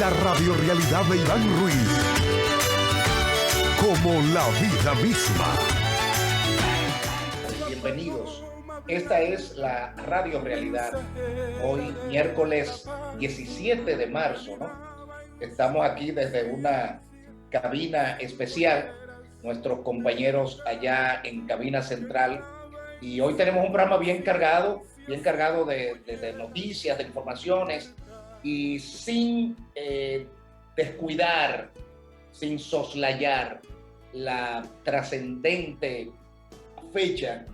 La radiorrealidad de Iván Ruiz. Como la vida misma. Bienvenidos. Esta es la Radio Realidad. Hoy, miércoles 17 de marzo, ¿no? Estamos aquí desde una cabina especial, nuestros compañeros allá en cabina central. Y hoy tenemos un programa bien cargado de noticias, de informaciones, y sin descuidar, sin soslayar la trascendente fecha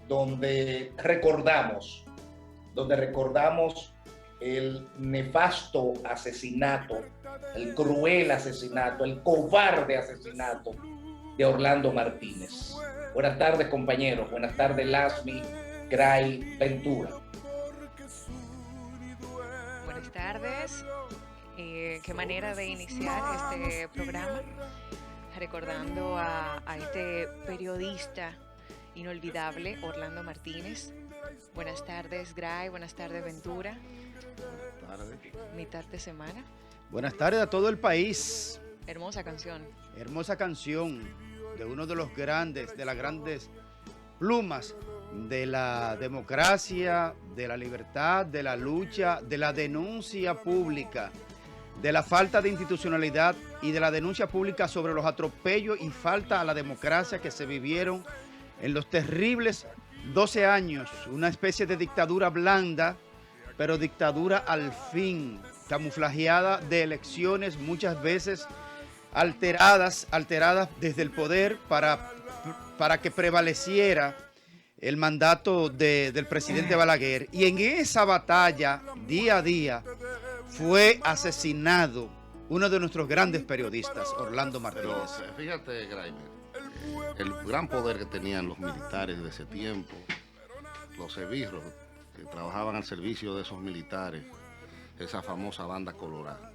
donde recordamos el nefasto asesinato, el cruel asesinato, el cobarde asesinato de Orlando Martínez. Buenas tardes, compañeros. Buenas tardes, Lasmi, Gray, Ventura. Buenas tardes. Qué manera de iniciar este programa, recordando a este periodista inolvidable, Orlando Martínez. Buenas tardes, Gray. Buenas tardes, Ventura. Buenas tardes. Mitad de semana. Buenas tardes a todo el país. Hermosa canción. Hermosa canción de uno de los grandes, de las grandes plumas de la democracia, de la libertad, de la lucha, de la denuncia pública, de la falta de institucionalidad y de la denuncia pública sobre los atropellos y falta a la democracia que se vivieron en los terribles 12 años, una especie de dictadura blanda, pero dictadura al fin, camuflajeada de elecciones muchas veces alteradas desde el poder para que prevaleciera el mandato del presidente Balaguer. Y en esa batalla, día a día, fue asesinado uno de nuestros grandes periodistas, Orlando Martínez. Pero fíjate, Graimer, el gran poder que tenían los militares de ese tiempo, los esbirros que trabajaban al servicio de esos militares, esa famosa banda colorada.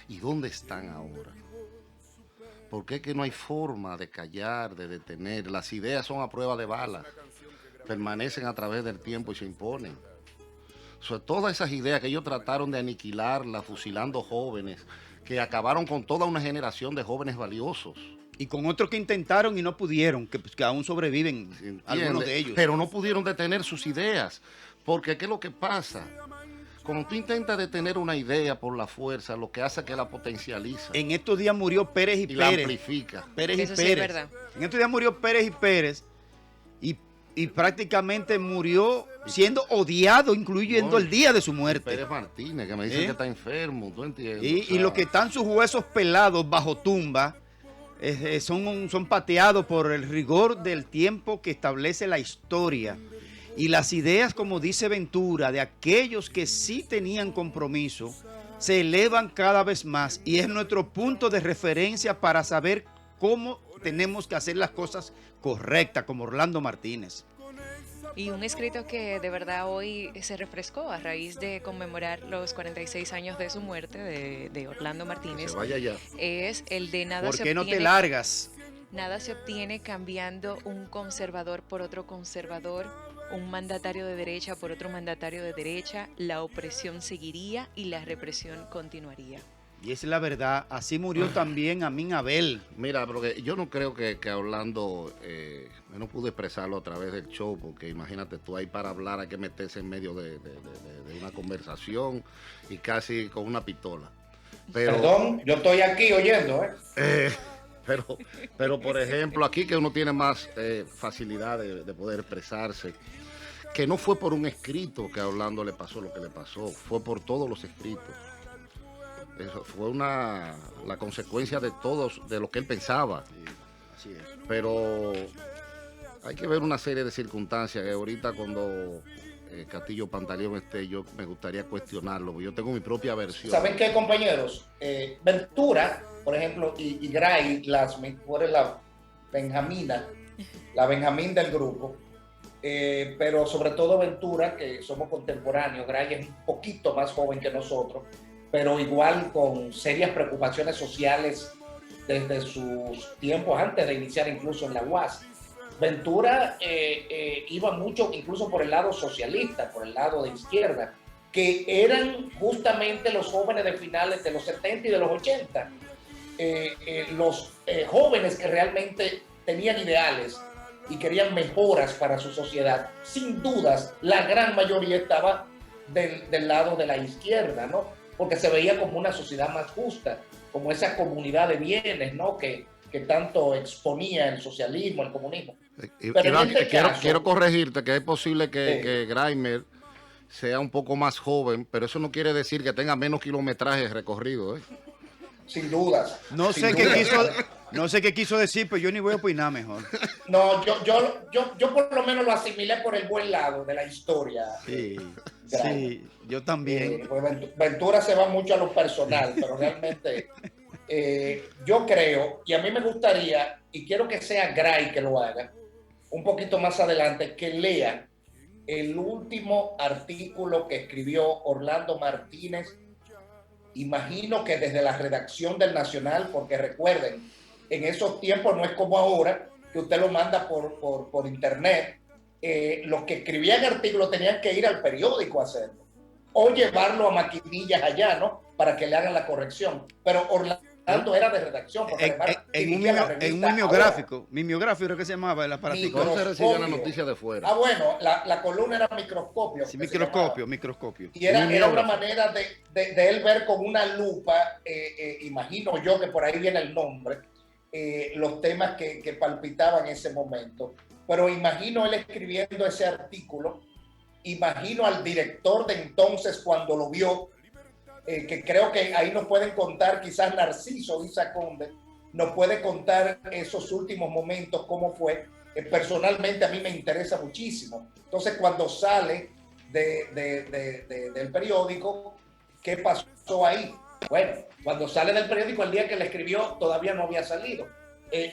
¿Y dónde están ahora? Porque es que no hay forma de callar, de detener. Las ideas son a prueba de balas, permanecen a través del tiempo y se imponen. Todas esas ideas que ellos trataron de aniquilarlas, fusilando jóvenes, que acabaron con toda una generación de jóvenes valiosos. Y con otros que intentaron y no pudieron, que aún sobreviven algunos de ellos. Pero no pudieron detener sus ideas. Porque ¿qué es lo que pasa? Cuando tú intentas detener una idea por la fuerza, lo que hace es que la potencializa. En estos días murió Pérez y Pérez. La amplifica. Pérez y Eso Pérez. Sí es verdad. En estos días murió Pérez y Pérez y prácticamente murió siendo odiado, incluyendo el día de su muerte. Pérez Martínez, que me dicen que está enfermo, ¿tú entiendes? Y los que están sus huesos pelados bajo tumba son pateados por el rigor del tiempo que establece la historia. Y las ideas, como dice Ventura, de aquellos que sí tenían compromiso, se elevan cada vez más. Y es nuestro punto de referencia para saber cómo tenemos que hacer las cosas correctas, como Orlando Martínez. Y un escrito que de verdad hoy se refrescó a raíz de conmemorar los 46 años de su muerte, de Orlando Martínez. Que se vaya ya. Es el de nada ¿Por se qué no obtiene, te largas? Nada se obtiene cambiando un conservador por otro conservador, un mandatario de derecha por otro mandatario de derecha. La opresión seguiría y la represión continuaría. Y esa es la verdad. Así murió también Amin Abel. Mira, porque yo no creo que a Orlando, yo no pude expresarlo a través del show, porque imagínate tú ahí para hablar hay que meterse en medio de una conversación y casi con una pistola. Perdón, yo estoy aquí oyendo, Pero por ejemplo, aquí que uno tiene más facilidad de poder expresarse, que no fue por un escrito que a Orlando le pasó lo que le pasó, fue por todos los escritos. Eso fue la consecuencia de todos, de lo que él pensaba. Sí, así es. Pero hay que ver una serie de circunstancias que ahorita cuando Castillo Pantaleón esté, yo me gustaría cuestionarlo, porque yo tengo mi propia versión. ¿Saben qué, compañeros? Ventura, por ejemplo, y Gray, tú eres la Benjamín del grupo, pero sobre todo Ventura, que somos contemporáneos. Gray es un poquito más joven que nosotros, pero igual con serias preocupaciones sociales desde sus tiempos antes de iniciar incluso en la UAS. Ventura iba mucho incluso por el lado socialista, por el lado de izquierda, que eran justamente los jóvenes de finales de los 70 y de los 80, los jóvenes que realmente tenían ideales y querían mejoras para su sociedad. Sin dudas, la gran mayoría estaba del lado de la izquierda, ¿no? Porque se veía como una sociedad más justa, como esa comunidad de bienes, ¿no? Que tanto exponía el socialismo, el comunismo. Pero Iván, en este caso, quiero corregirte que es posible que Graimer sea un poco más joven, pero eso no quiere decir que tenga menos kilometraje recorrido, ¿eh? sin dudas. No sin sé dudas. no sé qué quiso decir, pero yo ni voy a opinar mejor. No, yo por lo menos lo asimilé por el buen lado de la historia. Sí, Graimer. sí, yo también. Pues Ventura se va mucho a lo personal, pero realmente yo creo, y a mí me gustaría, y quiero que sea Gray que lo haga, un poquito más adelante, que lea el último artículo que escribió Orlando Martínez. Imagino que desde la redacción del Nacional, porque recuerden, en esos tiempos no es como ahora, que usted lo manda por internet. Los que escribían artículos tenían que ir al periódico a hacerlo, o llevarlo a maquinillas allá, ¿no? Para que le hagan la corrección. Pero Orlando era de redacción. En un mimeográfico era que se llamaba el aparatico. No se recibían las noticias de fuera. Ah, bueno, la columna era Microscopio. Sí, microscopio. Y era una manera de él ver con una lupa, imagino yo que por ahí viene el nombre, los temas que palpitaban en ese momento. Pero imagino él escribiendo ese artículo, imagino al director de entonces cuando lo vio, que creo que ahí nos pueden contar, quizás Narciso Isa Conde nos puede contar esos últimos momentos, cómo fue. Personalmente a mí me interesa muchísimo. Entonces cuando sale del periódico, ¿qué pasó ahí? Bueno, cuando sale del periódico, el día que le escribió todavía no había salido.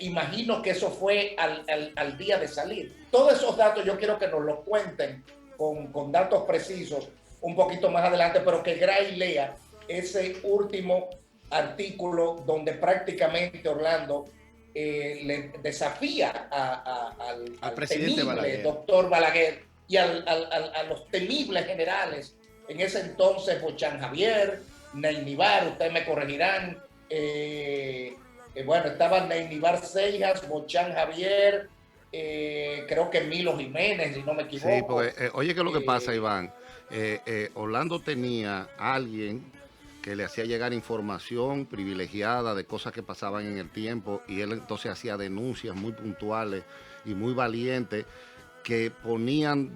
Imagino que eso fue al día de salir. Todos esos datos yo quiero que nos los cuenten con datos precisos un poquito más adelante, pero que Gray lea ese último artículo donde prácticamente Orlando le desafía al presidente temible Balaguer, doctor Balaguer, y a los temibles generales en ese entonces, Bochán Javier, Neinibar, ustedes me corregirán, bueno, estaban Neinibar Seijas, Bochán Javier, creo que Milo Jiménez, si no me equivoco. Sí, porque, oye, ¿qué es lo que pasa, Iván? Orlando tenía a alguien que le hacía llegar información privilegiada de cosas que pasaban en el tiempo, y él entonces hacía denuncias muy puntuales y muy valientes que ponían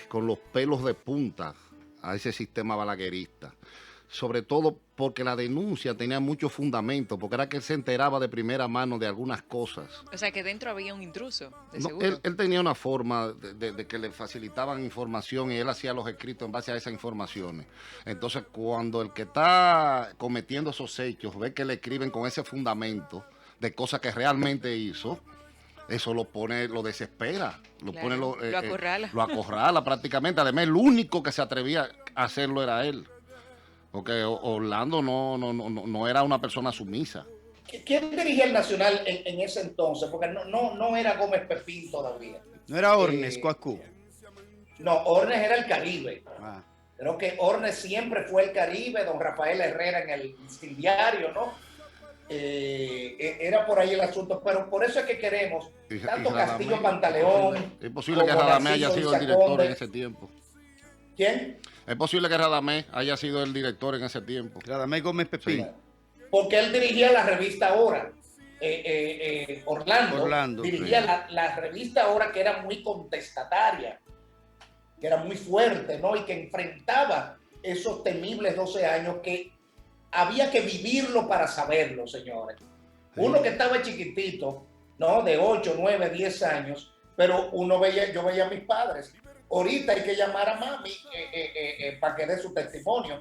con los pelos de punta a ese sistema balaguerista. Sobre todo porque la denuncia tenía mucho fundamento, porque era que él se enteraba de primera mano de algunas cosas. O sea, que dentro había un intruso, de No, seguro. él tenía una forma de que le facilitaban información, y él hacía los escritos en base a esas informaciones. Entonces, cuando el que está cometiendo esos hechos ve que le escriben con ese fundamento de cosas que realmente hizo, eso lo desespera, Claro, lo acorrala. Lo acorrala prácticamente. Además, el único que se atrevía a hacerlo era él. Porque Orlando no era una persona sumisa. ¿Quién dirigía el Nacional en ese entonces? Porque no era Gómez Pepín todavía. No era Ornes, Coacú. No, Ornes era el Caribe. Ah. Creo que Ornes siempre fue el Caribe, don Rafael Herrera en el diario, ¿no? Era por ahí el asunto, pero por eso es que queremos tanto Castillo Pantaleón. Es posible que Radamés haya sido el director en ese tiempo. ¿Quién? Es posible que Radamés haya sido el director en ese tiempo. Radamés Gómez Pepín. Sí. Porque él dirigía la revista Hora. Orlando dirigía sí. la revista Hora, que era muy contestataria, que era muy fuerte, ¿no? Y que enfrentaba esos temibles 12 años que había que vivirlo para saberlo, señores. Uno que estaba chiquitito, ¿no? De 8, 9, 10 años, pero yo veía a mis padres. Ahorita hay que llamar a mami para que dé su testimonio,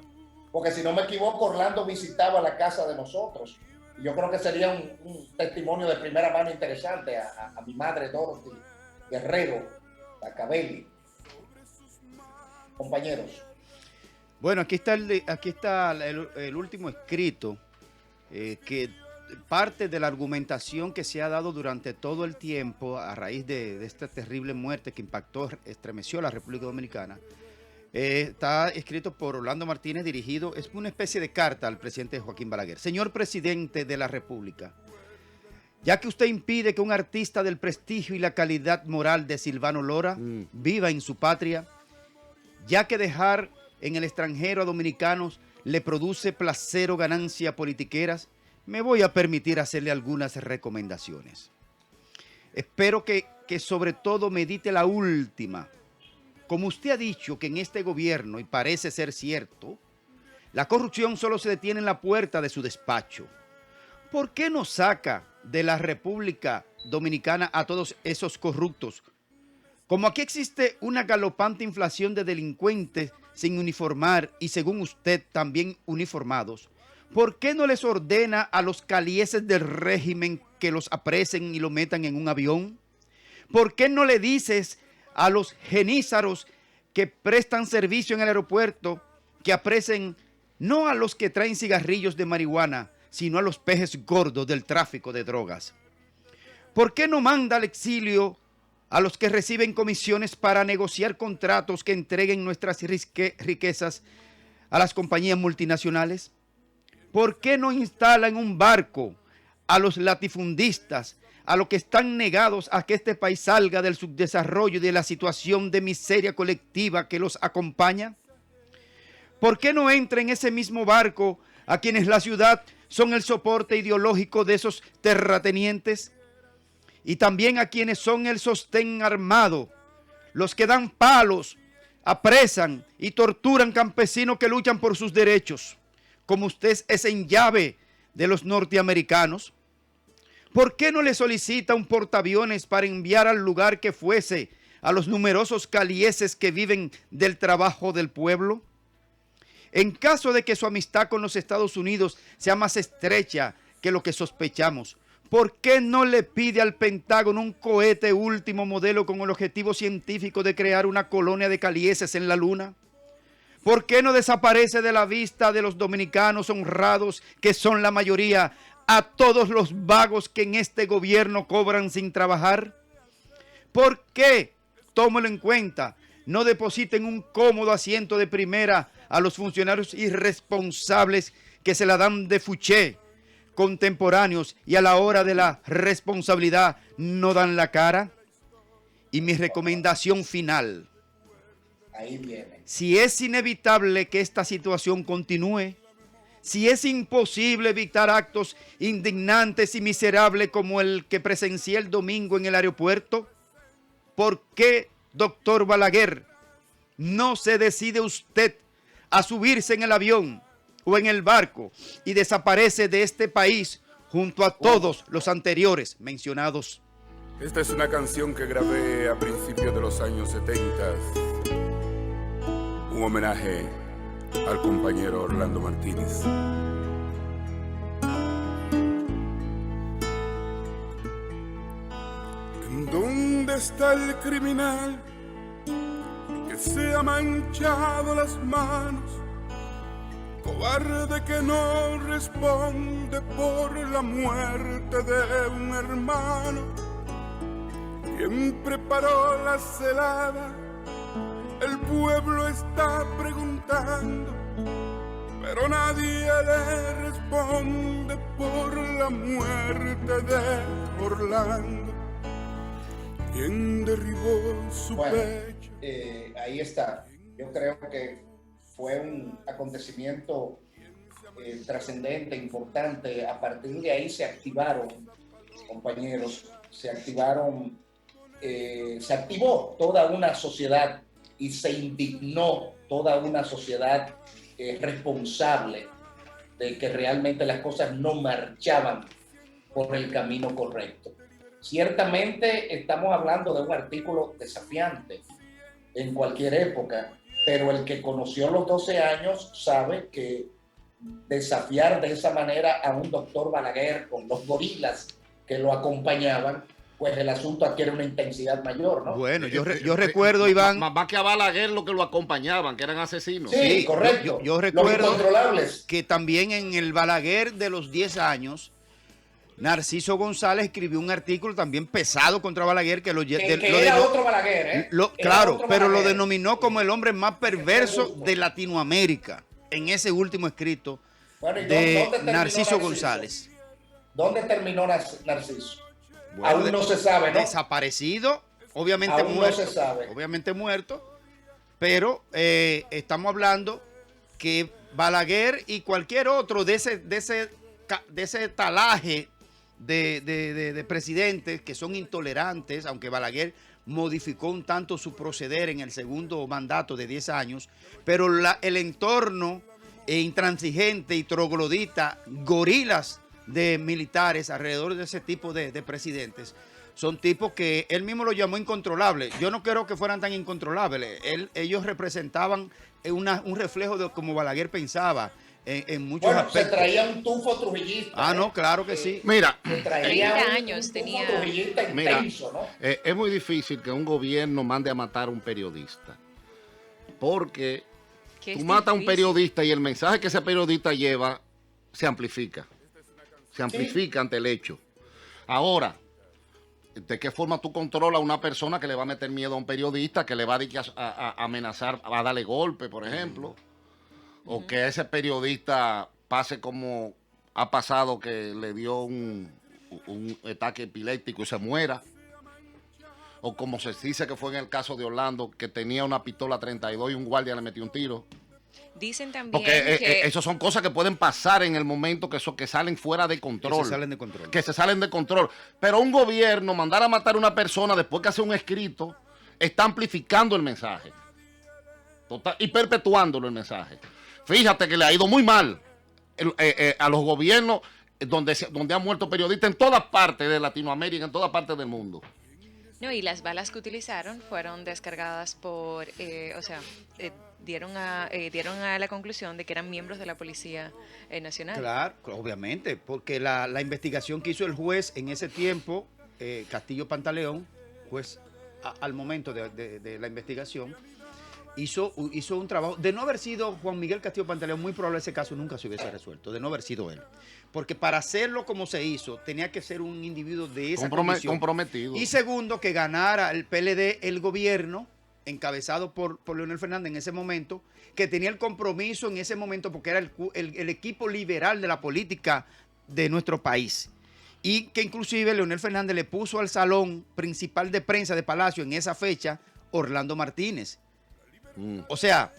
porque si no me equivoco, Orlando visitaba la casa de nosotros. Y yo creo que sería un testimonio de primera mano interesante a mi madre Dorothy Guerrero Acabelli. Compañeros. Bueno, aquí está el último escrito que parte de la argumentación que se ha dado durante todo el tiempo a raíz de esta terrible muerte que impactó, estremeció a la República Dominicana. Está escrito por Orlando Martínez, dirigido, es una especie de carta al presidente Joaquín Balaguer. Señor presidente de la República, ya que usted impide que un artista del prestigio y la calidad moral de Silvano Lora viva en su patria, ya que dejar en el extranjero a dominicanos le produce placer o ganancia politiqueras, me voy a permitir hacerle algunas recomendaciones. Espero que sobre todo medite la última. Como usted ha dicho que en este gobierno, y parece ser cierto, la corrupción solo se detiene en la puerta de su despacho. ¿Por qué no saca de la República Dominicana a todos esos corruptos? Como aquí existe una galopante inflación de delincuentes sin uniformar y según usted también uniformados, ¿por qué no les ordena a los calieses del régimen que los apresen y lo metan en un avión? ¿Por qué no le dices a los genízaros que prestan servicio en el aeropuerto que apresen no a los que traen cigarrillos de marihuana, sino a los peces gordos del tráfico de drogas? ¿Por qué no manda al exilio a los que reciben comisiones para negociar contratos que entreguen nuestras riquezas a las compañías multinacionales? ¿Por qué no instala en un barco a los latifundistas, a los que están negados a que este país salga del subdesarrollo y de la situación de miseria colectiva que los acompaña? ¿Por qué no entra en ese mismo barco a quienes la ciudad son el soporte ideológico de esos terratenientes? Y también a quienes son el sostén armado, los que dan palos, apresan y torturan campesinos que luchan por sus derechos, como usted es en llave de los norteamericanos. ¿Por qué no le solicita un portaaviones para enviar al lugar que fuese a los numerosos calieses que viven del trabajo del pueblo? En caso de que su amistad con los Estados Unidos sea más estrecha que lo que sospechamos, ¿por qué no le pide al Pentágono un cohete último modelo con el objetivo científico de crear una colonia de calieses en la Luna? ¿Por qué no desaparece de la vista de los dominicanos honrados, que son la mayoría, a todos los vagos que en este gobierno cobran sin trabajar? ¿Por qué, tómelo en cuenta, no depositen un cómodo asiento de primera a los funcionarios irresponsables que se la dan de fuché, contemporáneos, y a la hora de la responsabilidad no dan la cara? Y mi recomendación final: ahí viene. Si es inevitable que esta situación continúe, si es imposible evitar actos indignantes y miserables como el que presencié el domingo en el aeropuerto, ¿por qué, doctor Balaguer, no se decide usted a subirse en el avión o en el barco y desaparece de este país junto a todos los anteriores mencionados? Esta es una canción que grabé a principios de los años 70. Un homenaje al compañero Orlando Martínez. ¿En dónde está el criminal que se ha manchado las manos? Cobarde que no responde por la muerte de un hermano. ¿Quién preparó la celada? El pueblo está preguntando, pero nadie le responde por la muerte de Orlando. ¿Quién derribó su pecho? Ahí está. Yo creo que fue un acontecimiento trascendente, importante. A partir de ahí se activaron, compañeros, se activó toda una sociedad y se indignó toda una sociedad responsable de que realmente las cosas no marchaban por el camino correcto. Ciertamente estamos hablando de un artículo desafiante en cualquier época, pero el que conoció los 12 años sabe que desafiar de esa manera a un doctor Balaguer con los gorilas que lo acompañaban, pues el asunto adquiere una intensidad mayor, ¿no? Bueno, yo recuerdo, Iván... Más que a Balaguer lo que lo acompañaban, que eran asesinos. Sí, correcto. Yo recuerdo los incontrolables. que también en el Balaguer de los 10 años Narciso González escribió un artículo también pesado contra Balaguer que era otro Balaguer, ¿eh? Claro, otro pero Balaguer. lo denominó como el hombre más perverso de Latinoamérica en ese último escrito de Narciso González. ¿Dónde terminó Narciso? Bueno, aún no se sabe, ¿no? Desaparecido, obviamente aún muerto. No se sabe. Obviamente muerto, pero estamos hablando que Balaguer y cualquier otro de ese talaje de presidentes que son intolerantes, aunque Balaguer modificó un tanto su proceder en el segundo mandato de 10 años, pero el entorno intransigente y troglodita, gorilas de militares alrededor de ese tipo de presidentes, son tipos que él mismo lo llamó incontrolables. Yo no creo que fueran tan incontrolables. Ellos representaban un reflejo de cómo Balaguer pensaba en muchos aspectos. Se traía un tufo trujillista. Ah, no, claro que sí. Mira, 30 años tenía. Trujillista intenso, ¿no? Es muy difícil que un gobierno mande a matar a un periodista, porque tú matas a un periodista y el mensaje que ese periodista lleva se amplifica ante el hecho. Ahora, ¿de qué forma tú controlas a una persona que le va a meter miedo a un periodista, que le va a amenazar, a darle golpe, por ejemplo? O que ese periodista pase como ha pasado, que le dio un ataque epiléptico y se muera. O como se dice que fue en el caso de Orlando, que tenía una pistola 32 y un guardia le metió un tiro. Dicen también porque que eso son cosas que pueden pasar en el momento que salen fuera de control. Que se salen de control. Pero un gobierno mandar a matar a una persona después que hace un escrito está amplificando el mensaje. Y perpetuándolo el mensaje. Fíjate que le ha ido muy mal a los gobiernos donde han muerto periodistas en todas partes de Latinoamérica, en todas partes del mundo. No, y las balas que utilizaron fueron descargadas por, dieron a la conclusión de que eran miembros de la Policía Nacional. Claro, obviamente, porque la investigación que hizo el juez en ese tiempo, Castillo Pantaleón, juez al momento de la investigación, hizo un trabajo. De no haber sido Juan Miguel Castillo Pantaleón, muy probable ese caso nunca se hubiese resuelto, de no haber sido él. Porque para hacerlo como se hizo, tenía que ser un individuo de esa condición. Comprometido. Y segundo, que ganara el PLD el gobierno, encabezado por Leonel Fernández en ese momento, que tenía el compromiso en ese momento, porque era el equipo liberal de la política de nuestro país. Y que inclusive Leonel Fernández le puso al salón principal de prensa de Palacio en esa fecha Orlando Martínez. O sea,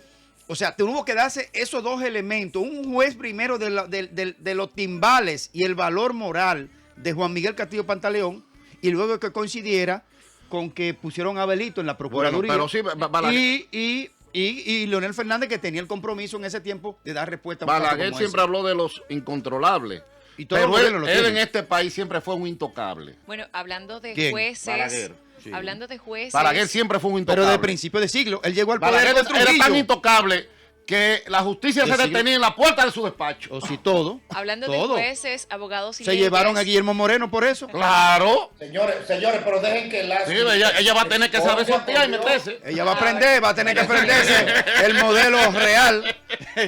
tuvo que darse esos dos elementos. Un juez primero de los timbales y el valor moral de Juan Miguel Castillo Pantaleón, y luego que coincidiera con que pusieron a Belito en la Procuraduría. Bueno, pero sí, y Leonel Fernández, que tenía el compromiso en ese tiempo de dar respuesta a un Balaguer siempre habló de los incontrolables. Pero él en este país siempre fue un intocable. Bueno, hablando de ¿Quién? jueces. Balaguer. Sí. Hablando de jueces. Balaguer siempre fue un intocable. Pero de principio de siglo. Él llegó al poder Balaguer con Trujillo. era tan intocable que la justicia se detenía en la puerta de su despacho. O si todo. Hablando todo. de jueces, abogados y Se leyes. llevaron a Guillermo Moreno por eso. Claro. Señores, pero dejen que Sí, ella va a tener que saber sortear y meterse. Ella va a aprender, va a tener que aprenderse el modelo real.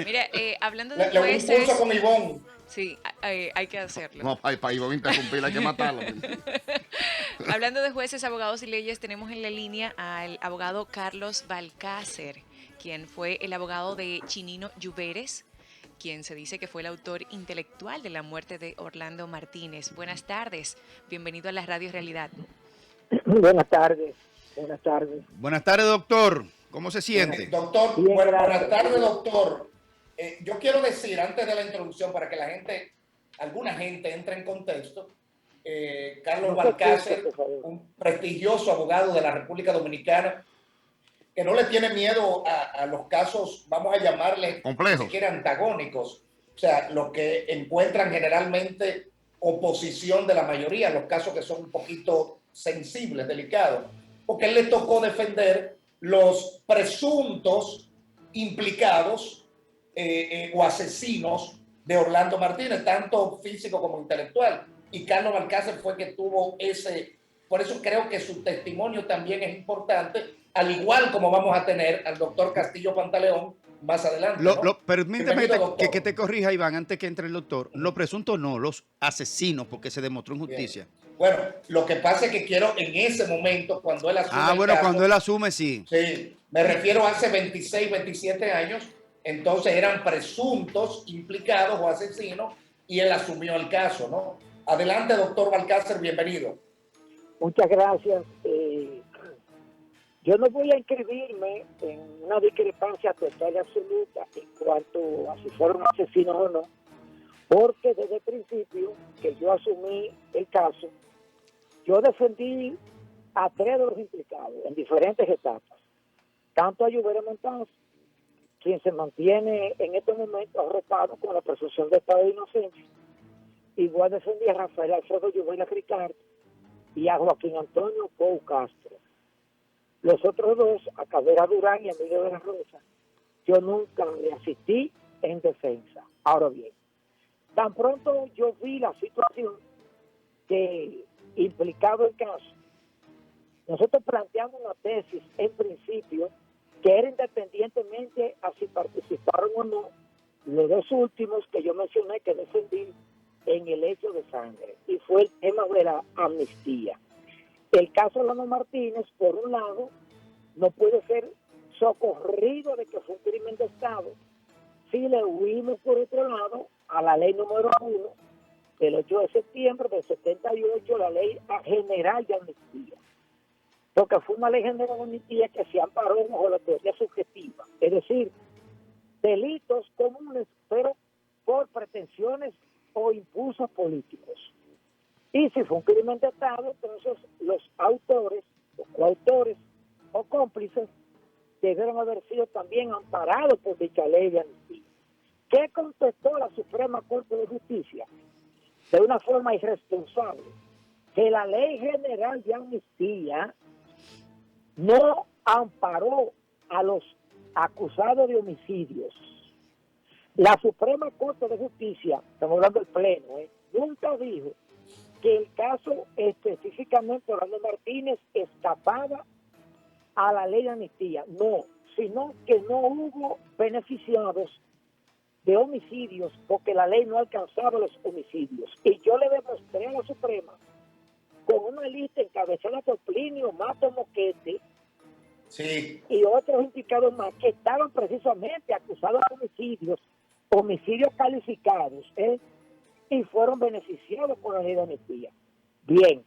Mira, hablando de Le un jueces. curso con Ivonne. Sí, hay que hacerlo. No, para Ivonne interrumpir, hay que matarlo. Hablando de jueces, abogados y leyes, tenemos en la línea al abogado Carlos Balcácer, quien fue el abogado de Chinino Lluveres, quien se dice que fue el autor intelectual de la muerte de Orlando Martínez. Buenas tardes, bienvenido a la Radio Realidad. Buenas tardes, buenas tardes. Buenas tardes, doctor. ¿Cómo se siente? Doctor, Bien, buenas tardes, doctor. Yo quiero decir, antes de la introducción, para que alguna gente entre en contexto, Carlos Balcácer, un prestigioso abogado de la República Dominicana, que no le tiene miedo a los casos, vamos a llamarle, complejos, ni siquiera antagónicos, o sea, los que encuentran generalmente oposición de la mayoría, los casos que son un poquito sensibles, delicados, porque él le tocó defender los presuntos implicados o asesinos de Orlando Martínez, tanto físico como intelectual. Y Carlos Balcácer fue que tuvo por eso creo que su testimonio también es importante, al igual como vamos a tener al doctor Castillo Pantaleón, más adelante. ¿no? Permíteme Bienvenido, que te corrija, Iván, antes que entre el doctor. Los presuntos no, los asesinos, porque se demostró en justicia. Bien. Bueno, lo que pasa es que quiero en ese momento, cuando él asume el caso, cuando él asume, sí. Sí, me refiero a hace 26, 27 años, entonces eran presuntos implicados o asesinos y él asumió el caso, ¿no? Adelante, doctor Balcácer, bienvenido. Muchas gracias. Yo no voy a inscribirme en una discrepancia total y absoluta en cuanto a si fueron asesinos o no, porque desde el principio que yo asumí el caso, yo defendí a 3 de los implicados en diferentes etapas, tanto a Lluvere Montanz, quien se mantiene en este momento arropado con la presunción de estado de inocencia, igual defendí a Rafael Alfredo Lluvere Ricardo y a Joaquín Antonio Pou Castro. Los otros 2, a Cabrera Durán y a Emilio de la Rosa, yo nunca le asistí en defensa. Ahora bien, tan pronto yo vi la situación que implicado el caso, nosotros planteamos una tesis en principio que era independientemente a si participaron o no los 2 últimos que yo mencioné que defendí en el hecho de sangre, y fue el tema de la amnistía. El caso de Lano Martínez, por un lado, no puede ser socorrido de que fue un crimen de Estado si le huimos por otro lado a la ley número 1 del 8 de septiembre del 78, la ley general de amnistía, porque fue una ley general de amnistía que se amparó bajo la teoría subjetiva, es decir, delitos comunes pero por pretensiones o impulsos políticos. Y si fue un crimen de Estado, entonces los autores, los coautores o cómplices debieron haber sido también amparados por dicha ley de amnistía. ¿Qué contestó la Suprema Corte de Justicia? De una forma irresponsable, que la Ley General de Amnistía no amparó a los acusados de homicidios. La Suprema Corte de Justicia, estamos hablando del Pleno, nunca dijo que el caso específicamente de Orlando Martínez escapaba a la ley de amnistía, no, sino que no hubo beneficiados de homicidios porque la ley no alcanzaba los homicidios. Y yo le demostré a la Suprema con una lista encabezada por Plinio Mato Moquete, sí, y otros implicados más que estaban precisamente acusados de homicidios calificados, y fueron beneficiados por la ley de amnistía. Bien,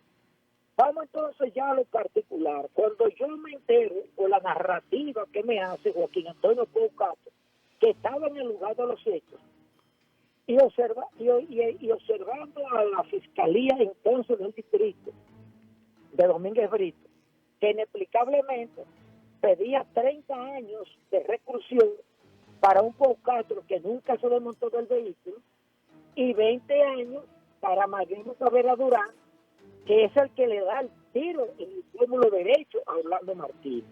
vamos entonces ya a lo particular. Cuando yo me entero por la narrativa que me hace Joaquín Antonio Pou Castro, que estaba en el lugar de los hechos, y observando a la Fiscalía entonces del distrito de Domínguez Brito, que inexplicablemente pedía 30 años de reclusión para un Pou Castro que nunca se desmontó del vehículo, y 20 años para Mariano Cabrera Durán, que es el que le da el tiro en el pómulo derecho a Orlando Martínez,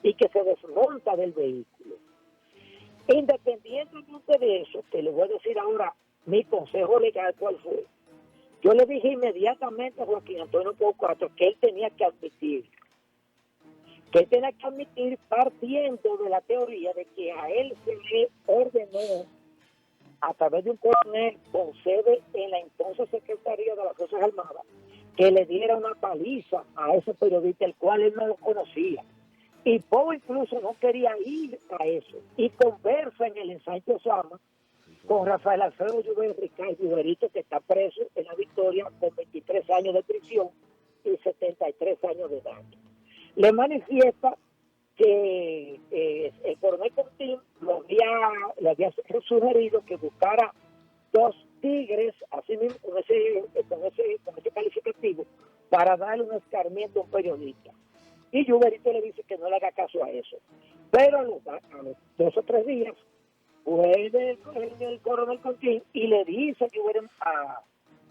y que se desmonta del vehículo. Independientemente de eso, que le voy a decir ahora mi consejo legal cuál fue. Yo le dije inmediatamente a Joaquín Antonio Pou Castro que él tenía que admitir partiendo de la teoría de que a él se le ordenó a través de un coronel con sede en la entonces Secretaría de las Fuerzas Armadas que le diera una paliza a ese periodista, el cual él no lo conocía. Y Pou incluso no quería ir a eso. Y conversa en el ensanche Osama con Rafael Alfredo Lluvere Ricardo Lluverito, que está preso en La Victoria con 23 años de prisión y 73 años de edad. Le manifiesta que el coronel Contín le había sugerido que buscara 2 tigres, así mismo con ese calificativo, para darle un escarmiento a un periodista. Y Lluverito le dice que no le haga caso a eso. Pero a los 2 o 3 días, vuelve el coronel Contín y le dice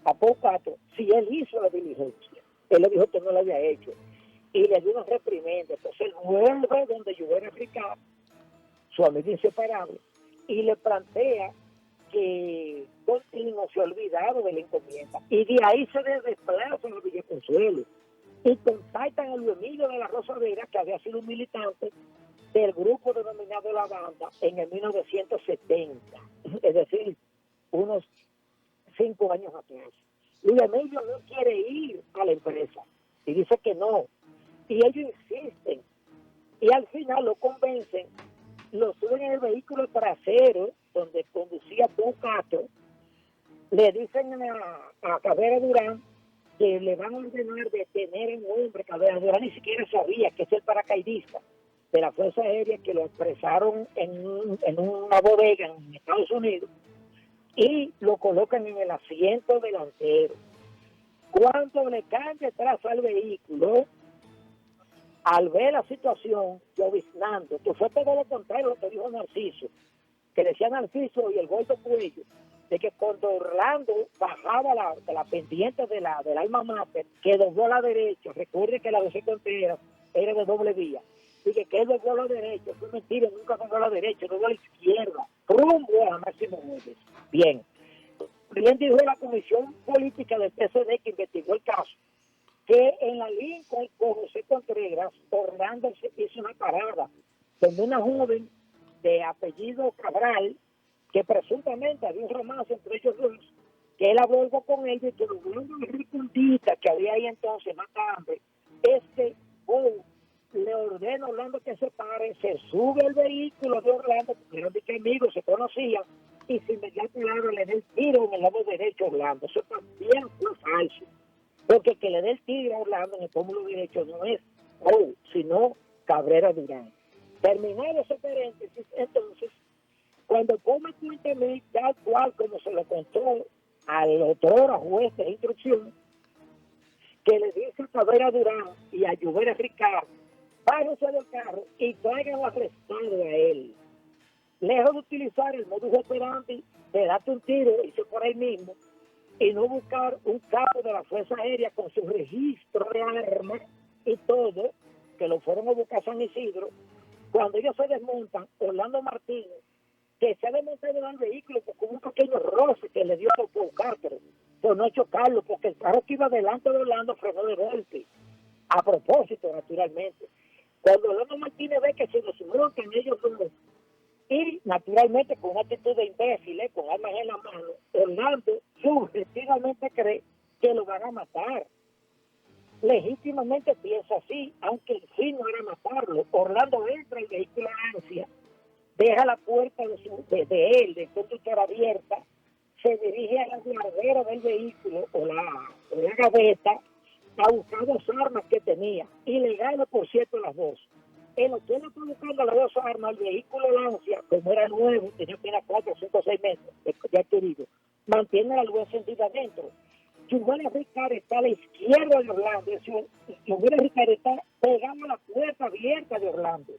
a Pou Castro si él hizo la diligencia. Él le dijo que no lo había hecho. Y le dio una reprimenda. Entonces él vuelve donde Lluvere Ricardo, su amigo inseparable, y le plantea que Contín no se ha olvidado de la encomienda. Y de ahí se desplaza a Villa Consuelo y contactan a Luis Emilio de la Rosa Vera, que había sido un militante del grupo denominado La Banda en el 1970, es decir, unos 5 años atrás. Luis Emilio no quiere ir a la empresa y dice que no. Y ellos insisten. Y al final lo convencen, lo suben en el vehículo trasero donde conducía Don Castro. Le dicen a Cabrera Durán que le van a ordenar detener a un hombre. Cabrera Durán ni siquiera sabía que es el paracaidista de la Fuerza Aérea, que lo expresaron en una bodega en Estados Unidos, y lo colocan en el asiento delantero. Cuando le caen detrás al vehículo, al ver la situación, lloviznando, que fue todo lo contrario lo que dijo Narciso, que decía Narciso y el gordo Cuello, de que cuando Orlando bajaba de la pendiente del alma mater, que dobló a la derecha, recuerde que la de Contreras era de doble vía, dije que él dobló a la derecha, fue mentira, nunca dobló a la derecha, dobló a la izquierda, rumbo a Máximo Gómez. Bien dijo la Comisión Política del PCD que investigó el caso, que en la Lincoln con José Contreras, Orlando se hizo una parada donde una joven de apellido Cabral, que presuntamente había un romance entre ellos dos, que él habló algo con ella y que lo vio una ricundita que había ahí entonces, más tarde, le ordena a Orlando que se pare, se sube el vehículo de Orlando, porque eran de que amigos, se conocían, y sin inmediatamente le da el tiro en el lado derecho a Orlando. Eso también fue falso, porque que le dé el tiro a Orlando en el pómulo derecho no es sino Cabrera Durán. Terminado ese paréntesis, entonces, cuando come cuenta a mí, tal cual como se lo contó al otro juez de instrucción, que le dice a Cabrera Durán y a Lluvera Ricardo, párense del carro y traigan arrestado a él. Lejos de utilizar el modus operandi de darte un tiro y se por ahí mismo, y no buscar un cabo de la Fuerza Aérea con su registro de armas y todo, que lo fueron a buscar a San Isidro, cuando ellos se desmontan, Orlando Martínez, que se ha desmontado en el vehículo con un pequeño roce que le dio por Castro, por no chocarlo, porque el carro que iba delante de Orlando frenó de golpe, a propósito, naturalmente. Cuando Orlando Martínez ve que se desmontan ellos dos, y naturalmente con una actitud de imbécil, con armas en la mano, Orlando subjetivamente cree que lo van a matar. Legítimamente piensa así, aunque el fin no era matarlo. Orlando entra al vehículo Lancia, deja la puerta de él, de conductor abierta, se dirige a la guardera del vehículo o la gaveta a buscar 2 armas que tenía, ilegales por cierto las 2. En lo que él está buscando las 2 armas, el vehículo Lancia, como era nuevo, tenía apenas 4, 5, 6 meses ya adquirido, mantiene la luz encendida adentro. Lluvera Ricardo está a la izquierda de Orlando, Lluvera Ricardo está pegando la puerta abierta de Orlando.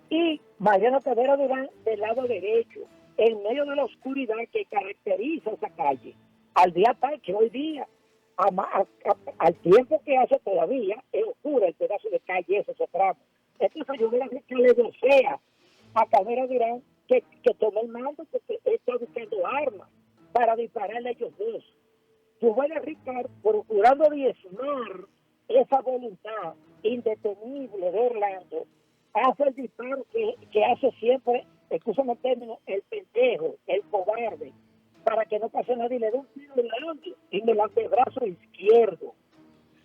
Y Mariano Cabrera Durán del lado derecho, en medio de la oscuridad que caracteriza esa calle. Al día tal que hoy día, al tiempo que hace todavía, es oscura el pedazo de calle, ese tramo. Entonces Lluvera Ricardo le desea a Cabrera Durán que tome el mando, porque está buscando armas para dispararle a ellos dos. Lluvera Ricardo, procurando diezmar esa voluntad indetenible de Orlando, hace el disparo que hace siempre, escúchame el término, el pendejo, el cobarde, para que no pase nadie, le da un tiro en el antebrazo izquierdo.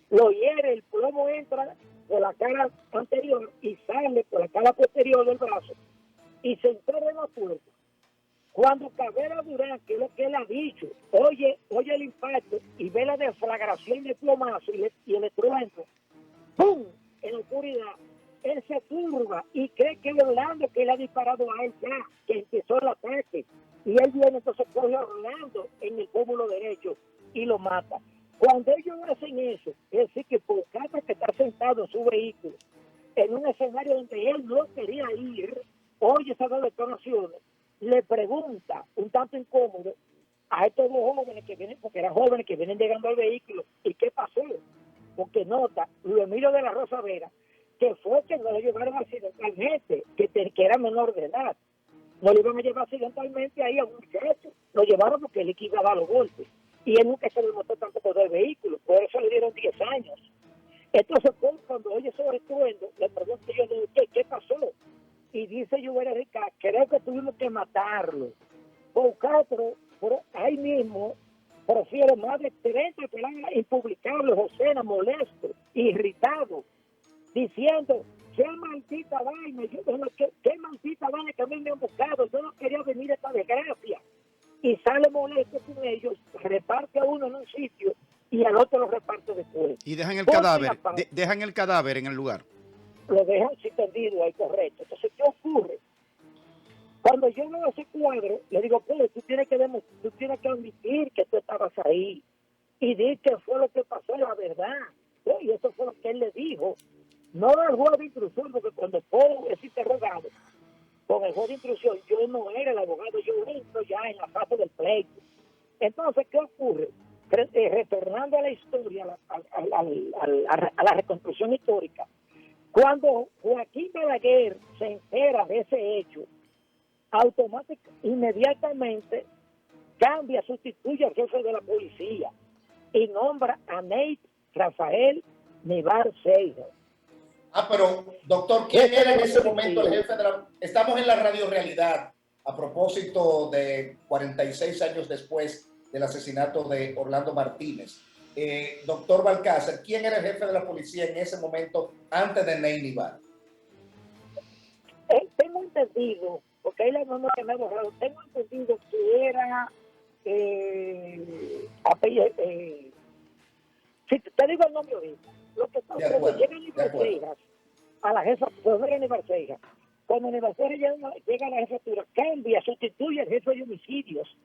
Lo hiere, el plomo entra por la cara anterior y sale por la cara posterior del brazo y se entra en la puerta. Cuando Cabrera Durán, que es lo que él ha dicho, oye el impacto y ve la deflagración del plomazo y el estruendo, ¡pum!, en la oscuridad, él se turba y cree que es Orlando que le ha disparado a él ya, que empezó el ataque. Y él viene, entonces coge a Orlando en el pómulo derecho y lo mata. Cuando ellos hacen eso, es decir, que por cada que está sentado en su vehículo, en un escenario donde él no quería ir, oye esas 2 detonaciones, le pregunta, un tanto incómodo, a estos 2 jóvenes que vienen, porque eran jóvenes que vienen llegando al vehículo, ¿y qué pasó? Porque nota, Luis Emilio de la Rosa Vera, que fue que no lo llevaron accidentalmente, que era menor de edad. No lo iban a llevar accidentalmente ahí a un muchacho, lo llevaron porque él iba a dar los golpes. Y él nunca se demostró tampoco del vehículo, por eso le dieron 10 años. Entonces, cuando oye sobre estruendo, le pregunto yo, ¿qué pasó? y dice Lluvere Rica, creo que tuvimos que matarlo. Por Castro, ahí mismo, prefiero más de 30 palabras impublicables, José, molesto, irritado, diciendo, qué maldita vaina, qué maldita vaina que a mí me han buscado, yo no quería venir a esta desgracia. Y sale molesto con ellos, reparte a uno en un sitio y al otro lo reparte después. Y dejan el Porque cadáver, aparte, dejan el cadáver en el lugar. lo dejan sin tendido ahí, correcto. Entonces, ¿qué ocurre? Cuando yo veo ese cuadro, le digo, pues tú tienes que admitir que tú estabas ahí y di que fue lo que pasó, la verdad. Y eso fue lo que él le dijo. No el juez de instrucción, porque cuando puedo es interrogado, con el juez de instrucción, yo no era el abogado, yo entro ya en la fase del pleito. Entonces, ¿qué ocurre? Retornando a la historia, a la reconstrucción histórica, cuando Joaquín Balaguer se entera de ese hecho, inmediatamente cambia, sustituye al jefe de la policía y nombra a Nate Rafael Nivar Ceja. Pero, doctor, ¿quién era en ese momento el jefe de la... Estamos en la Radio Realidad a propósito de 46 años después del asesinato de Orlando Martínez. Doctor Balcácer, ¿quién era el jefe de la policía en ese momento antes de Nate Nivar? Tengo entendido, porque ahí la memoria me ha borrado, tengo entendido que era si te digo el nombre ahorita, lo que pasa es que llega Nivar Ceja a la jefa, pues era Nivar Ceja. Cuando Nivar Ceja llega a la jefatura, cambia, sustituye al jefe de homicidios.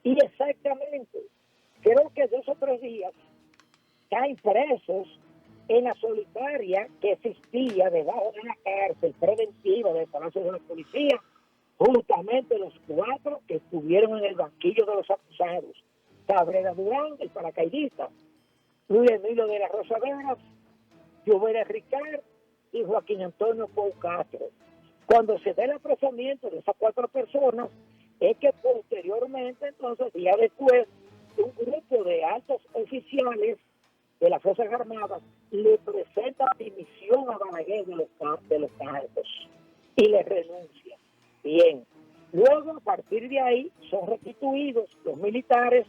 Y exactamente, creo que 2 o 3 días caen presos en la solitaria que existía debajo de la cárcel preventiva del Palacio de la Policía, justamente los 4 que estuvieron en el banquillo de los acusados. Cabrera Durán, el paracaidista, Luis Emilio de la Rosa Veras, Lluvere Ricard y Joaquín Antonio Pou Castro. Cuando se da el apresamiento de esas 4 personas, es que posteriormente, entonces, días después, un grupo de altos oficiales de las Fuerzas Armadas le presenta dimisión a Balaguer de los cargos y le renuncia. Bien, luego a partir de ahí son restituidos los militares.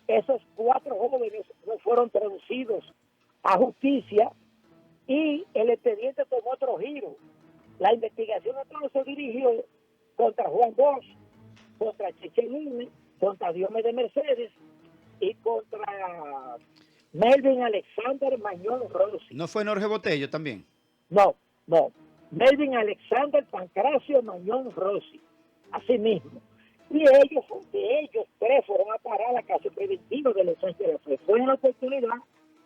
Esos 4 jóvenes no fueron traducidos a justicia y el expediente tomó otro giro. La investigación entonces se dirigió contra Juan Bosch, contra Cheche Lune, contra Diomedes Mercedes y contra Melvin Alexander Mañón Rossi. ¿No fue Jorge Botello también? No. Melvin Alexander Pancracio Mañón Rossi. Así mismo. Y ellos 3 fueron a parar a la casa preventiva de Los Ángeles. Fue una oportunidad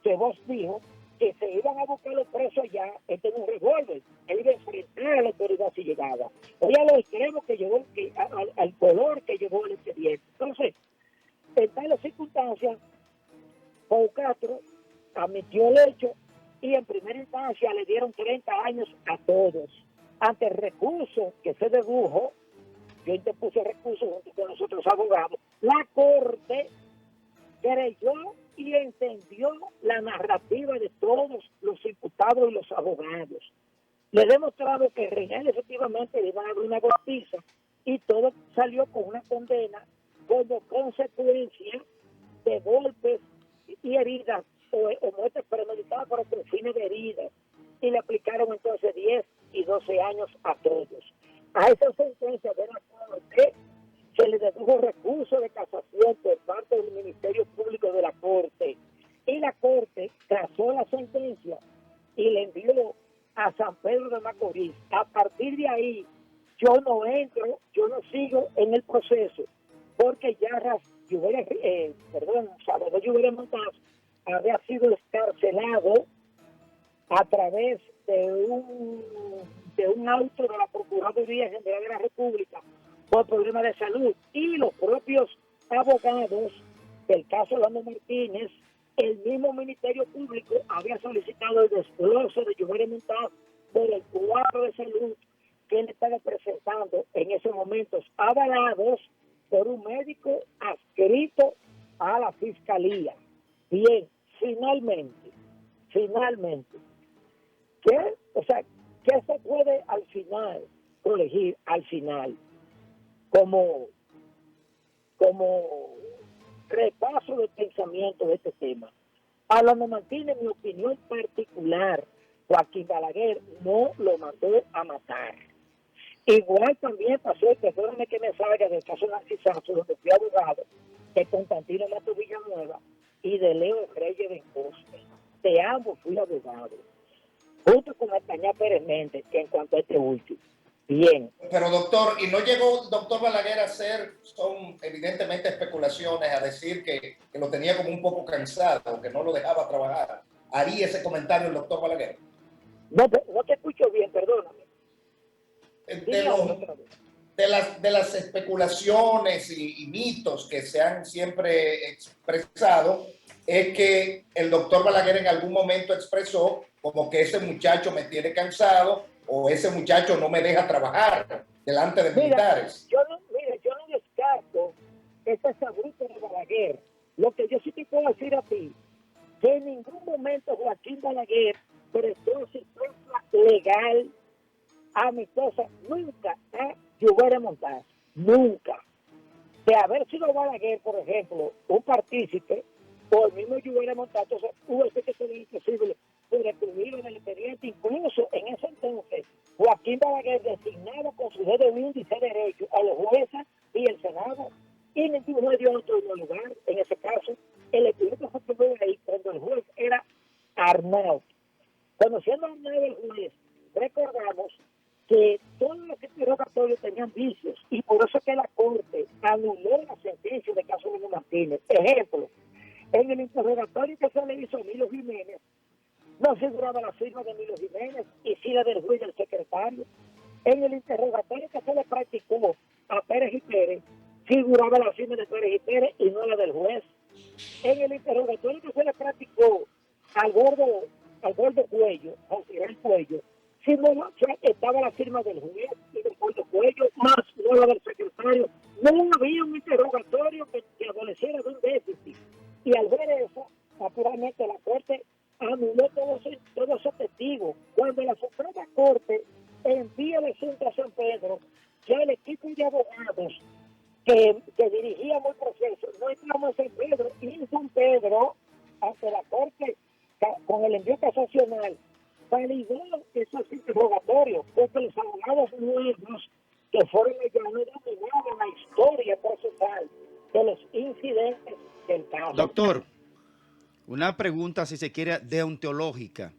que Bosch dijo que se iban a buscar los presos allá en un revólver. Él iba a enfrentar a la autoridad si llegaba. Oye, a los extremos que llevó, al color que llevó el expediente. Entonces, en tales circunstancias, Pou Castro admitió el hecho y en primera instancia le dieron 30 años a todos. Ante el recurso que se dedujo, yo interpuse recurso junto con los otros abogados, la Corte creyó y entendió la narrativa de todos los imputados y los abogados. Le he demostrado que Reinel efectivamente le iban a dar una golpiza y todo salió con una condena como consecuencia de golpes y heridas o muertes premeditadas por otros fines de heridas. Y le aplicaron entonces 10 y 12 años a todos. A esa sentencia de la Corte se le dedujo recurso de casación por parte del Ministerio Público de la Corte. Y la Corte trazó la sentencia y le envió a San Pedro de Macorís. A partir de ahí, yo no sigo en el proceso, porque ya Salvador Lluvere Montaz había sido escarcelado a través de un auto de la Procuraduría General de la República por problemas de salud, y los propios abogados del caso Orlando Martínez, el mismo Ministerio Público había solicitado el desglose de Lluvere Montaz por el cuadro de salud que él estaba presentando en esos momentos, avalados por un médico adscrito a la Fiscalía. Bien, finalmente, ¿qué se puede al final? colegir al final como repaso de pensamiento de este tema. Orlando Martínez, en mi opinión particular, Joaquín Balaguer no lo mandó a matar. Igual también pasó, perdóname que me salga del caso Narcisazo, donde fui abogado, de Constantino Mato Villanueva y de Leo Reyes de Encoste. De ambos fui abogado, junto con Altañá Pérez Méndez, que en cuanto a este último. Bien. Pero doctor, ¿y no llegó doctor Balaguer a hacer, son evidentemente especulaciones, a decir que lo tenía como un poco cansado, que no lo dejaba trabajar? ¿Haría ese comentario el doctor Balaguer? No te escucho bien, perdóname. De las especulaciones y mitos que se han siempre expresado, es que el doctor Balaguer en algún momento expresó como que ese muchacho me tiene cansado o ese muchacho no me deja trabajar delante de militares. Yo no descarto esa sabrita de Balaguer. Lo que yo sí te puedo decir a ti, que en ningún momento Joaquín Balaguer prestó asistencia legal amistosa nunca a Lluvere Montaz, nunca. De haber sido Balaguer, por ejemplo, un partícipe, o el mismo Lluvere Montaz, entonces hubo que ser imposible por excluirlo del expediente. Incluso en ese entonces, Joaquín Balaguer designaba con su dedo índice derecho a los jueces y el Senado, y ningún juez dio otro lugar. En ese caso, el expediente se tuvo ahí cuando el juez era Arnaud. Conociendo a Arnaud el juez, recordamos que todos los interrogatorios tenían vicios y por eso que la Corte anuló la sentencia de caso de Martínez. Ejemplo, en el interrogatorio que se le hizo a Milo Jiménez, no figuraba la firma de Milo Jiménez y sí la del juez y del secretario. En el interrogatorio que se le practicó a Pérez y Pérez, figuraba la firma de Pérez y Pérez y no la del juez. En el interrogatorio que se le practicó al gordo Cuello, José el Cuello, si no, estaba la firma del juez y del gordo Cuello, más no la del secretario. No había un interrogatorio que adoleciera de un déficit. Y al ver eso, naturalmente la Corte anuló todos esos testigos. Cuando la Suprema Corte envía el asunto a San Pedro, ya el equipo de abogados que dirigíamos el proceso no estábamos en San Pedro, y en San Pedro, ante la Corte, con el envío casacional, validó esos interrogatorios, porque los abogados nuevos que fueron allá no dominaban la historia procesal de los incidentes del caso. Doctor, una pregunta, si se quiere, deontológica.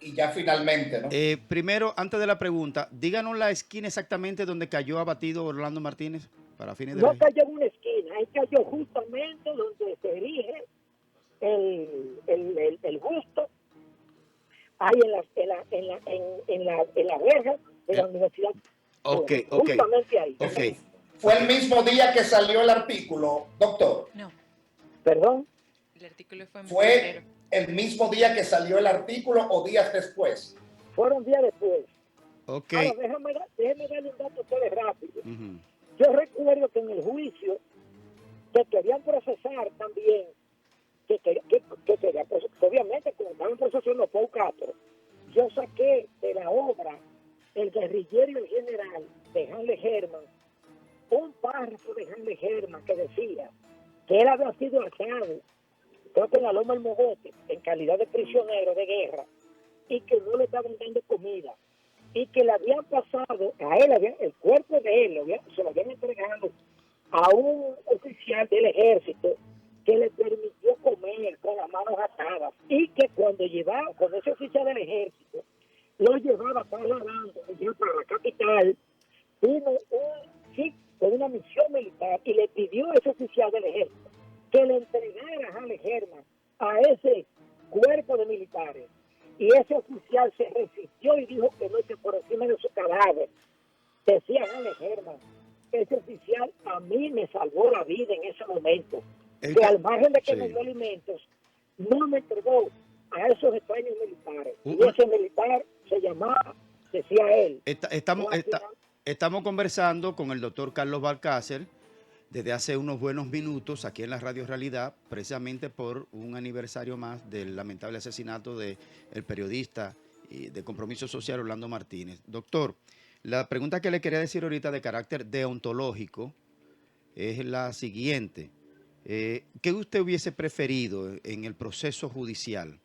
Y ya finalmente, ¿no? Primero, antes de la pregunta, díganos la esquina exactamente donde cayó abatido Orlando Martínez, para fines de... No cayó en una esquina, él cayó justamente donde se erige el busto, ahí en la verja de la universidad. Ok. Justamente ahí. Ok. ¿Fue el mismo día que salió el artículo, doctor? No, ¿Perdón? el artículo fue en ¿Fue febrero. el mismo día que salió el artículo o días después? Fueron días después. Ok. Ahora, déjeme darle un dato a ustedes rápido. Ujú. Yo recuerdo que en el juicio que querían procesar también, obviamente como estaban procesando a Paul Castro, yo saqué de la obra El guerrillero y el general de Hanley Herman un párrafo de Hanley Herman que decía que él había sido alzado, creo que en la Loma del Mogote, en calidad de prisionero de guerra, y que no le estaban dando comida, y que le habían pasado a él, el cuerpo de él, se lo habían entregado a un oficial del ejército que le permitió comer con las manos atadas, y que cuando ese oficial del ejército lo llevaba trasladando para la capital, vino un chico con una misión militar y le pidió a ese oficial del ejército que le entregara a Hanley Herman a ese cuerpo de militares. Y ese oficial se resistió y dijo que no, que por encima de su cadáver. Decía Hanley Herman, ese oficial a mí me salvó la vida en ese momento. Que al margen de que me dio alimentos, no me entregó a esos extraños militares. Y ese militar se llamaba, decía él. Estamos conversando con el doctor Carlos Balcácer desde hace unos buenos minutos aquí en la Radio Realidad, precisamente por un aniversario más del lamentable asesinato del periodista y de Compromiso Social Orlando Martínez. Doctor, La pregunta que le quería decir ahorita de carácter deontológico es la siguiente. ¿Qué usted hubiese preferido en el proceso judicial?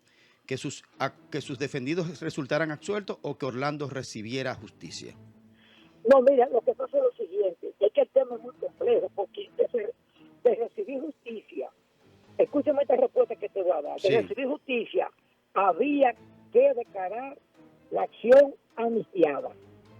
¿Que sus defendidos resultaran absueltos o que Orlando recibiera justicia? No, mira, lo que pasa es lo siguiente, es que el tema es muy complejo, porque de recibir justicia, escúchame esta respuesta que te voy a dar, de Sí. recibir justicia, había que declarar la acción amnistiada,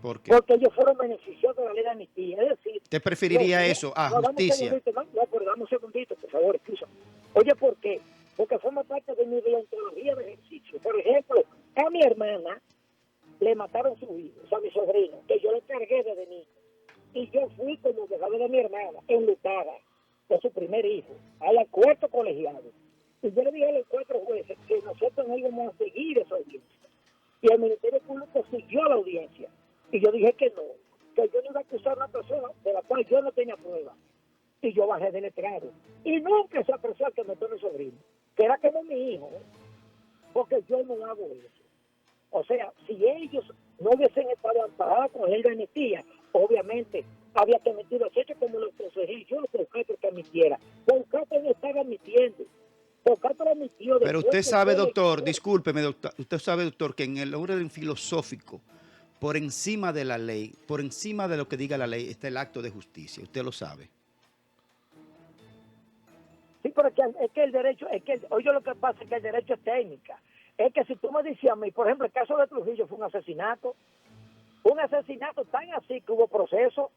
¿Por qué? porque ellos fueron beneficiados de la ley de amnistía, es decir... ¿Te preferiría no, eso a dame un justicia? segundito, pero dame un segundito, por favor, escúchame. Oye, ¿por qué? Porque forma parte de mi deontología de ejercicio. Por ejemplo, a mi hermana le mataron su hijo, o sea, mi sobrino, que yo le cargué desde niño. Y yo fui como abogado de mi hermana, enlutada, de su primer hijo, a la cuarto colegiado. Y yo le dije a los 4 jueces que nosotros no íbamos a seguir esa audiencia. Y el Ministerio Público siguió la audiencia. Y yo dije que no, que yo no iba a acusar a una persona de la cual yo no tenía prueba. Y yo bajé del estrado. Y nunca se apresó al que mató a mi sobrino, que era como mi hijo, porque yo no hago eso. O sea, si ellos no hubiesen estado amparados con la ley de amnistía, obviamente había que admitir los hechos como los aconsejé yo, Castro, que admitiera. Castro no estaba admitiendo. Castro admitió. Pero usted sabe, doctor, discúlpeme, doctor, usted sabe, doctor, que en el orden filosófico, por encima de la ley, por encima de lo que diga la ley, está el acto de justicia. Usted lo sabe. Sí, pero es que el derecho, oye, lo que pasa es que el derecho es técnica. Es que si tú me dices a mí, por ejemplo, el caso de Trujillo fue un asesinato tan así que hubo proceso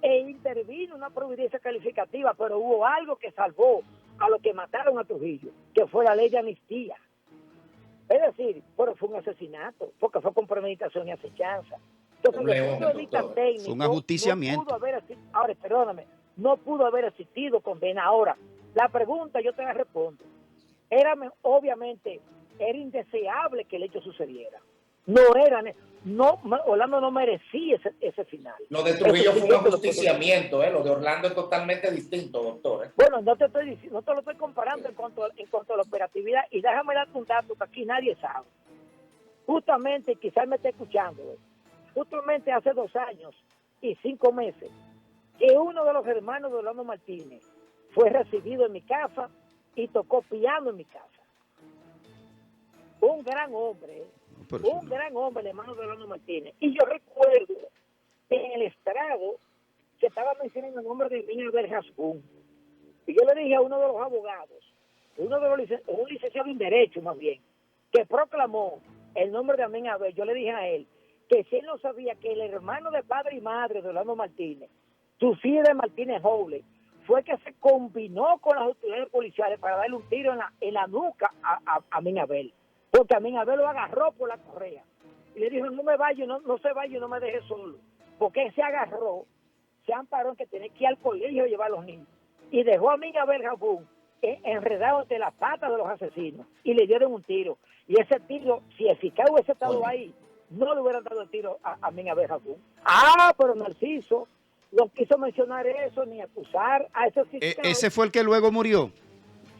e intervino una providencia calificativa, pero hubo algo que salvó a los que mataron a Trujillo, que fue la ley de amnistía. Es decir, pero fue un asesinato, porque fue con premeditación y acechanza. Entonces, desde el punto de vista técnico, fue un ajusticiamiento. No pudo haber existido condena. Ahora, la pregunta yo te la respondo. Obviamente, era indeseable que el hecho sucediera. Orlando no merecía ese final. Lo de Trujillo fue un ajusticiamiento, lo de Orlando es totalmente distinto, doctor. Bueno, no te lo estoy comparando en cuanto a la operatividad, y déjame darte un dato que aquí nadie sabe. Justamente, quizás me esté escuchando, justamente hace 2 años y 5 meses, que uno de los hermanos de Orlando Martínez fue recibido en mi casa y tocó piano en mi casa. Un gran hombre, el hermano de Orlando Martínez. Y yo recuerdo en el estrado que estaba mencionando el nombre de Mina Berjascún. Y yo le dije a uno de los abogados, un licenciado en Derecho más bien, que proclamó el nombre de Amén Abel, yo le dije a él que si él no sabía que el hermano de padre y madre de Orlando Martínez, Tucídides Martínez Howley, fue que se combinó con las autoridades policiales para darle un tiro en la nuca a Amén Abel. Porque Amén Abel lo agarró por la correa. Y le dijo, no me vaya, no se vaya, no me deje solo. Porque él se agarró, se amparó en que tenía que ir al colegio a llevar a los niños. Y dejó a Amén Abel Jabún enredado entre las patas de los asesinos. Y le dieron un tiro. Y ese tiro, si eficaz hubiese estado ahí, no le hubieran dado el tiro a Amén Abel Jabún. Pero Narciso no quiso mencionar eso ni acusar a ese fiscal. ¿Ese fue el que luego murió?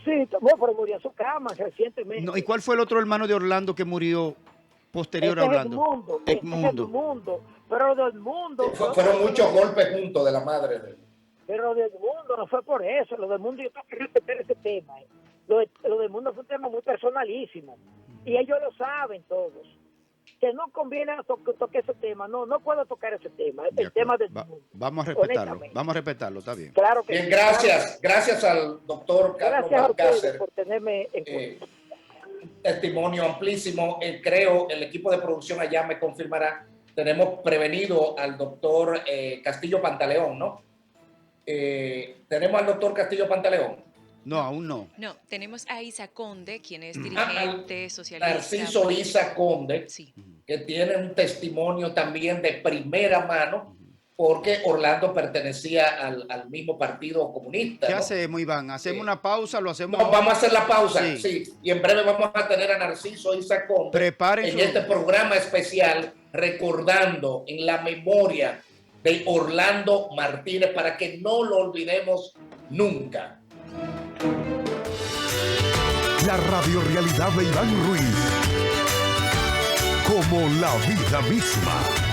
Sí, pero murió en su cama recientemente. No, ¿y cuál fue el otro hermano de Orlando que murió posterior a Orlando? Edmundo. Pero del mundo... Fueron muchos golpes juntos de la madre de él. Pero del mundo no fue por eso. Lo del mundo, yo tengo que respetar ese tema. Lo del mundo fue un tema muy personalísimo. Y ellos lo saben todos. Que no conviene tocar ese tema. No puedo tocar ese tema. El tema del mundo. Vamos a respetarlo, está bien. Claro que bien, gracias al doctor Carlos Balcácer por tenerme en cuenta. Testimonio amplísimo. Creo, el equipo de producción allá me confirmará. Tenemos prevenido al doctor Castillo Pantaleón, ¿no? ¿Tenemos al doctor Castillo Pantaleón? No, aún no. No, tenemos a Isa Conde, quien es dirigente socialista. Narciso Isa Conde, sí, que tiene un testimonio también de primera mano, porque Orlando pertenecía al mismo partido comunista. ¿Qué ¿no? hacemos, Iván? ¿Hacemos una pausa? ¿Lo hacemos? No, vamos a hacer la pausa, Sí. sí. Y en breve vamos a tener a Narciso Isa Conde Preparen en este programa especial, recordando en la memoria de Orlando Martínez, para que no lo olvidemos nunca. La radiorrealidad de Iván Ruiz. Como la vida misma.